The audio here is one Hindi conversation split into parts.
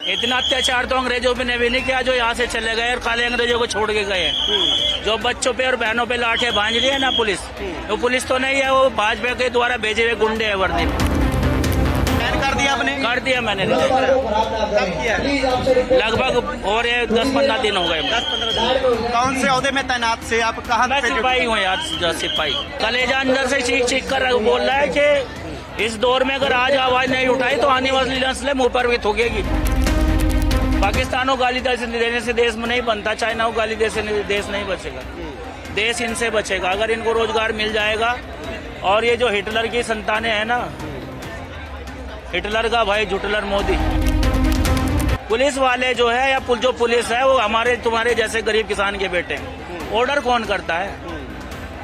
इतना अत्याचार तो अंग्रेजों पे ने भी नहीं किया जो यहाँ से चले गए और काले अंग्रेजों को छोड़ के गए। जो बच्चों पे और बहनों पे लाठियां भांज रही है ना पुलिस, वो पुलिस तो नहीं है, वो भाजपा के द्वारा भेजे हुए गुंडे है वर्दी में। कर दिया आपने? कर दिया मैंने, कब किया? लगभग और ये 10-15 दिन हो गए। 10-15 दिन। कौन से ओहदे में तैनात से आप? कहाँ मैं पे? सिपाही हूँ यार, सिपाही। कलेजा अंदर से चीख कर बोल रहा है कि इस दौर में अगर आज आवाज नहीं उठाई तो आने वाली नस्लें मुंह पर भी थूकेगी। पाकिस्तान को गाली देने से देश में नहीं बनता, चाइना को गाली देने से देश नहीं बचेगा। देश इनसे बचेगा अगर इनको रोजगार मिल जाएगा। और ये जो हिटलर की संतानें हैं ना, हिटलर का भाई जुटलर मोदी, पुलिस वाले जो है या जो पुलिस है वो हमारे तुम्हारे जैसे गरीब किसान के बेटे हैं। ऑर्डर कौन करता है?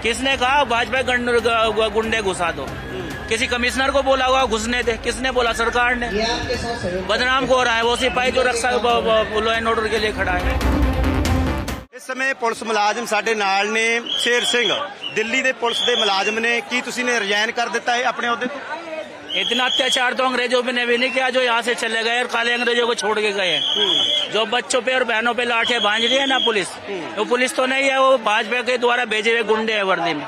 किसने कहा भाजपा गुंडे घुसा दो? किसी कमिश्नर को बोला हुआ घुसने दे? किसने बोला? सरकार ने। बदनाम को हो रहा है वो सिपाही जो रक्षा लॉ एंड ऑर्डर के लिए खड़ा है। इस समय पुलिस मुलाजिम साडे नाल ने। शेर सिंह दिल्ली ਦੇ पुलिस ਦੇ मुलाजिम ने की तुसी ने रिजाइन कर दिता है अपने अहुदे तो? इतना अत्याचार तो अंग्रेजों पे ने भी नहीं किया जो यहाँ से चले गए और काले अंग्रेजों को छोड़ के गए। जो बच्चों पे और बहनों पे लाठियां भांज रही है ना पुलिस, वो पुलिस तो नहीं है, वो भाजपा के द्वारा भेजे हुए गुंडे है वर्दी में।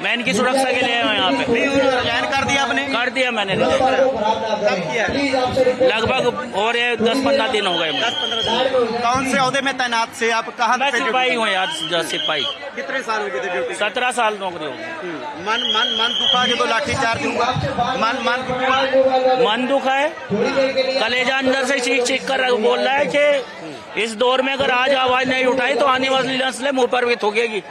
मैं इनकी सुरक्षा के लिए आया हूँ यहाँ पे। रिजाइन कर दिया आपने? कर दिया मैंने, कब किया? लगभग और ये 10-15 दिन हो गए। 10-15 दिन। कौन से ओहदे में तैनात से आप? कहाँ मैं पे? सिपाही हूँ यार, सिपाही। कितने साल हो गए थे ड्यूटी? 17 साल नौकरी हो गई। मन दुखा जो लाठी चार्ज हुआ? मन दुखा है। कलेजा अंदर से चीख कर बोल रहा है कि इस दौर में अगर आज आवाज नहीं उठाई तो आने वाली नस्लें मुंह पर भी थूकेगी।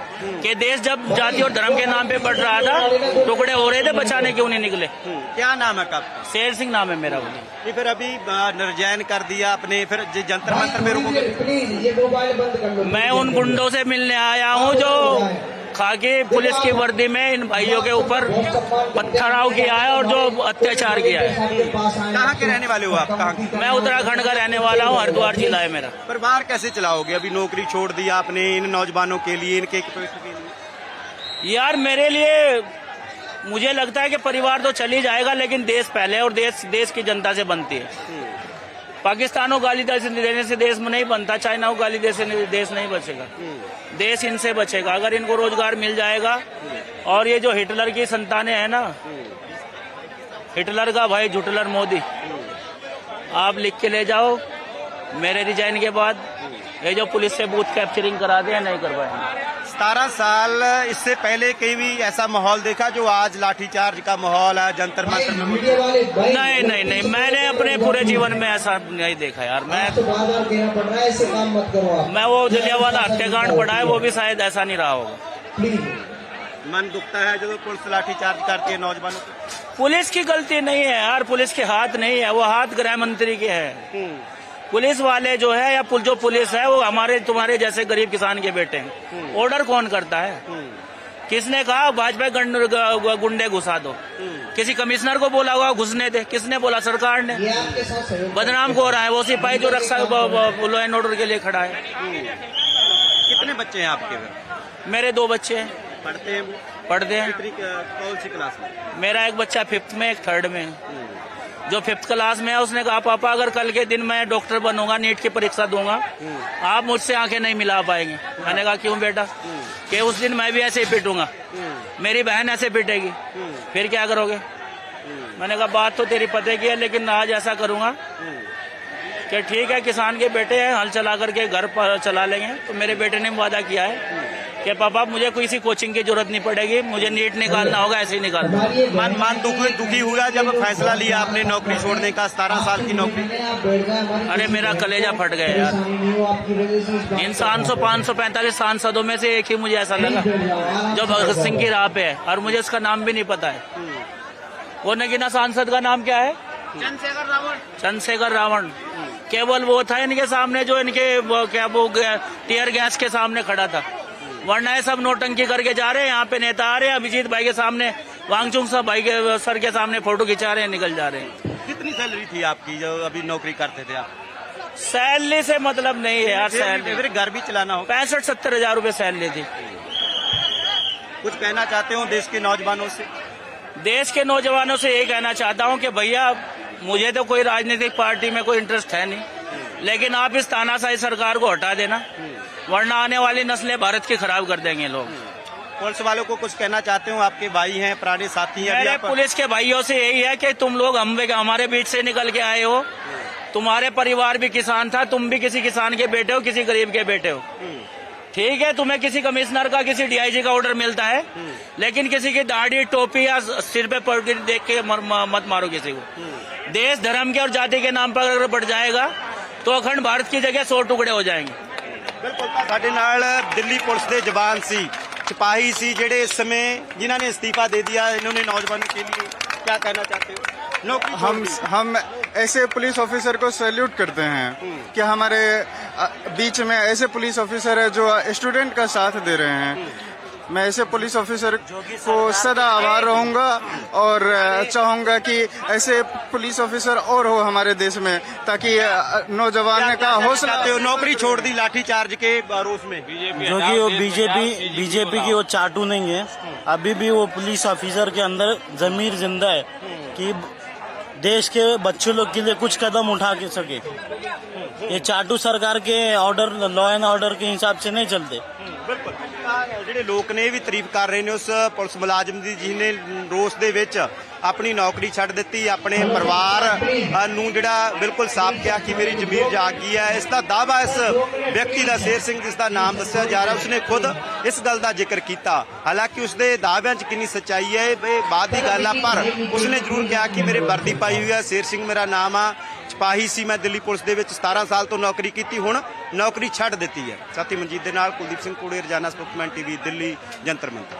कि देश जब जाति और धर्म के नाम पे बढ़ रहा था, टुकड़े हो रहे थे, बचाने क्यों नहीं निकले? क्या नाम है आपका? शेर सिंह नाम है मेरा। ये फिर अभी रिजाइन कर दिया आपने, फिर जंतर मंतर में रुकोगे? मैं उन गुंडों से मिलने आया हूँ जो खाकी पुलिस की वर्दी में इन भाइयों के ऊपर पत्थराव किया है और जो अत्याचार किया है। कहाँ के रहने वाले हो आप? कहाँ के? मैं उत्तराखंड का रहने वाला हूँ, हरिद्वार जिला है मेरा। परिवार कैसे चलाओगे? अभी नौकरी छोड़ दिया आपने इन नौजवानों के लिए, इनके भविष्य के लिए। यार मेरे लिए मुझे लगता है कि परिवार तो चल ही जाएगा, लेकिन देश पहले और देश की जनता से बनती है। पाकिस्तान को गाली देने से देश में नहीं बनता, चाइना को गाली देने से देश नहीं बचेगा। देश इनसे बचेगा अगर इनको रोजगार मिल जाएगा। और ये जो हिटलर की संतानें हैं ना, हिटलर का भाई जुटलर मोदी, आप लिख के ले जाओ मेरे रिजाइन के बाद। ये जो पुलिस से बूथ कैप्चरिंग कराते हैं नहीं कर पाएंगे। 17 साल इससे पहले कहीं भी ऐसा माहौल देखा जो आज लाठीचार्ज का माहौल है जंतर मंतर में? नहीं, मैंने अपने पूरे जीवन में ऐसा नहीं देखा यार। मैं वो जलियांवाला हत्याकांड पढ़ा है, वो भी शायद ऐसा नहीं रहा होगा। मन दुखता है जब पुलिस लाठीचार्ज करती है नौजवानों को। पुलिस की गलती नहीं है यार, पुलिस के हाथ नहीं है, वो हाथ गृह मंत्री के है। पुलिस वाले जो है या जो पुलिस है वो हमारे तुम्हारे जैसे गरीब किसान के बेटे हैं। ऑर्डर कौन करता है? किसने कहा भाजपा गुंडे घुसा दो? किसी कमिश्नर को बोला हुआ घुसने दे? किसने बोला? सरकार ने। बदनाम को हो रहा है वो सिपाही जो रक्षा लॉ एंड ऑर्डर के लिए खड़ा है। कितने बच्चे हैं आपके घर? मेरे 2 बच्चे हैं। पढ़ते हैं? कौन सी क्लास में? मेरा एक बच्चा 5th में, एक 3rd में। जो 5th क्लास में है उसने कहा पापा अगर कल के दिन मैं डॉक्टर बनूंगा, नीट की परीक्षा दूंगा, आप मुझसे आंखें नहीं मिला पाएंगे। मैंने कहा क्यों बेटा? कि उस दिन मैं भी ऐसे ही पिटूंगा, मेरी बहन ऐसे पिटेगी, फिर क्या करोगे? मैंने कहा बात तो तेरी पते की है, लेकिन आज ऐसा करूंगा कि ठीक है किसान के बेटे हैं, हल चला करके घर चला लेंगे। तो मेरे बेटे ने वादा किया है कि पापा मुझे किसी कोचिंग की जरूरत नहीं पड़ेगी, मुझे नीट निकालना होगा, ऐसे ही निकालना। मन दुखी हुआ जब फैसला लिया आपने नौकरी छोड़ने का, 17 साल की नौकरी? अरे मेरा कलेजा फट गया यार। इन 545 सांसदों में से एक ही मुझे ऐसा लगा जो भगत सिंह की राह पे है, और मुझे उसका नाम भी नहीं पता है। वो नगीना सांसद का नाम क्या है? चंद्रशेखर रावण। केवल वो था इनके सामने जो इनके टीयर गैस के सामने खड़ा था, वरना ये सब नोटंकी करके जा रहे हैं। यहाँ पे नेता आ रहे हैं, अभिजीत भाई के सामने, वांगचुक साहब भाई के सर के सामने फोटो खिंचा रहे हैं, निकल जा रहे हैं। कितनी सैलरी थी आपकी जो अभी नौकरी करते थे आप? सैलरी से मतलब नहीं है यार, सैलरी फिर घर भी चलाना हो। 65-70 हजार रुपए सैलरी थी। कुछ कहना चाहते हो देश के नौजवानों से? देश के नौजवानों से यही कहना चाहता हूँ कि भैया मुझे तो कोई राजनीतिक पार्टी में कोई इंटरेस्ट है नहीं। लेकिन आप इस तानाशाही सरकार को हटा देना, वरना आने वाली नस्लें भारत की खराब कर देंगे लोग। पुलिस वालों को कुछ कहना चाहते हो? आपके भाई हैं, पुराने साथी हैं। मेरे पुलिस के भाइयों से यही है कि तुम लोग हमारे बीच से निकल के आए हो, तुम्हारे परिवार भी किसान था, तुम भी किसी किसान के बेटे हो, किसी गरीब के बेटे हो। ठीक है, तुम्हें किसी कमिश्नर का, किसी डीआईजी का ऑर्डर मिलता है, लेकिन किसी की दाढ़ी टोपी या सिर पे पगड़ी देख के मत मारो किसी को। देश धर्म के और जाति के नाम पर अगर बढ़ जाएगा तो अखंड भारत की जगह 100 टुकड़े हो जाएंगे। बिल्कुल। ਸਾਡੇ ਨਾਲ ਦਿੱਲੀ ਪੁਲਿਸ ਦੇ जवान सी, सिपाही सी, ਜਿਹੜੇ इस समय जिन्होंने इस्तीफा दे दिया, इन्होंने नौजवानों के लिए क्या कहना चाहते हो? नौकरी हम ऐसे पुलिस ऑफिसर को सैल्यूट करते हैं कि हमारे बीच में ऐसे पुलिस ऑफिसर है जो स्टूडेंट का साथ दे रहे हैं। मैं ऐसे पुलिस ऑफिसर को सदा आभार रहूंगा और चाहूंगा कि ऐसे पुलिस ऑफिसर और हो हमारे देश में, ताकि नौजवान का हौसला। नौकरी छोड़ दी लाठी चार्ज के रोष में, जो कि वो बीजेपी की वो चाटू नहीं है। अभी भी वो पुलिस ऑफिसर के अंदर जमीर जिंदा है कि देश के बच्चों लोग के लिए कुछ कदम उठा के सके। ये चाटू सरकार के ऑर्डर, लॉ एंड ऑर्डर के हिसाब से नहीं चलते। ਬਿਲਕੁਲ। ਜਿਹੜੇ ਲੋਕ ਨੇ ਇਹ ਵੀ ਤਾਰੀਫ ਕਰ ਰਹੇ ਨੇ ਉਸ ਪੁਲਿਸ ਮੁਲਾਜ਼ਮ ਦੀ, ਜਿਹਨੇ ਰੋਸ ਦੇ ਵਿੱਚ ਆਪਣੀ ਨੌਕਰੀ ਛੱਡ ਦਿੱਤੀ, ਆਪਣੇ ਪਰਿਵਾਰ ਨੂੰ ਜਿਹੜਾ ਬਿਲਕੁਲ ਸਾਫ਼ ਕਿਹਾ ਕਿ ਮੇਰੀ ਜ਼ਮੀਰ ਜਾਗ ਗਈ ਹੈ। ਇਸ ਦਾ ਦਾਅਵਾ ਇਸ ਵਿਅਕਤੀ ਦਾ, ਸ਼ੇਰ ਸਿੰਘ ਜਿਸ ਦਾ ਨਾਮ ਦੱਸਿਆ ਜਾ ਰਿਹਾ, ਉਸਨੇ ਖੁਦ ਇਸ ਗੱਲ ਦਾ ਜ਼ਿਕਰ ਕੀਤਾ। ਹਾਲਾਂਕਿ ਉਸਦੇ ਦਾਅਵਿਆਂ 'ਚ ਕਿੰਨੀ ਸੱਚਾਈ ਹੈ ਇਹ ਬਾਅਦ ਦੀ ਗੱਲ ਆ, ਪਰ ਉਸਨੇ ਜ਼ਰੂਰ ਕਿਹਾ ਕਿ ਮੇਰੇ ਵਰਦੀ ਪਾਈ ਹੋਈ ਹੈ, ਸ਼ੇਰ ਸਿੰਘ ਮੇਰਾ ਨਾਮ ਆ, ਸਿਪਾਹੀ ਸੀ ਮੈਂ ਦਿੱਲੀ ਪੁਲਿਸ ਦੇ ਵਿੱਚ 17 ਸਾਲ ਤੋਂ ਨੌਕਰੀ ਕੀਤੀ, ਹੁਣ ਨੌਕਰੀ ਛੱਡ ਦਿੱਤੀ ਹੈ। ਸਾਥੀ ਮਨਜੀਤ ਦੇ ਨਾਲ ਕੁਲਦੀਪ ਸਿੰਘ ਕੋੜੇ, ਰੋਜ਼ਾਨਾ ਸਪੋਕਸਮੈਨ ਟੀਵੀ, ਦਿੱਲੀ, ਜੰਤਰ ਮੰਤਰ।